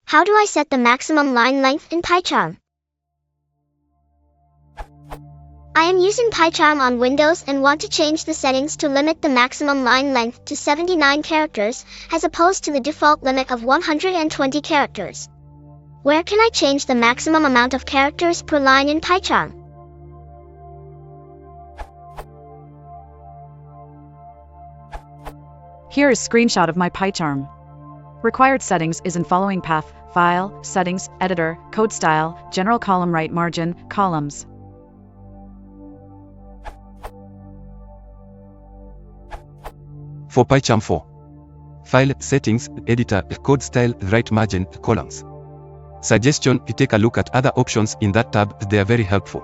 How do I set the maximum line length in PyCharm? I am using PyCharm on Windows and want to change the settings to limit the maximum line length to 79 characters, as opposed to the default limit of 120 characters. Where can I change the maximum amount of characters per line in PyCharm? Here is a screenshot of my PyCharm. Required settings is in following path: File, Settings, Editor, Code Style, General Column Right Margin, Columns. For PyCharm 4. File, Settings, Editor, Code Style, Right Margin, Columns. Suggestion: you take a look at other options in that tab, they are very helpful.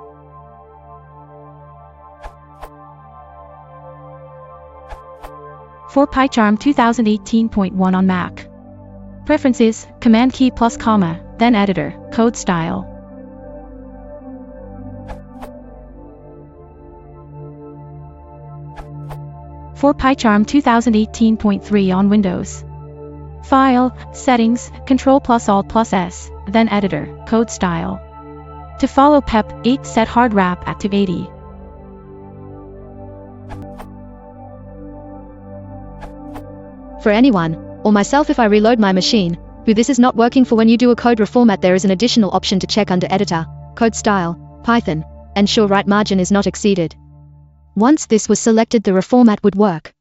For PyCharm 2018.1 on Mac. Preferences, Command key plus comma, then Editor, Code Style. For PyCharm 2018.3 on Windows. File, Settings, Control plus Alt plus S, then Editor, Code Style. To follow PEP 8, set hard wrap active 80. For anyone, or myself if I reload my machine, who this is not working for, when you do a code reformat there is an additional option to check under Editor, Code Style, Python, ensure right margin is not exceeded. Once this was selected the reformat would work.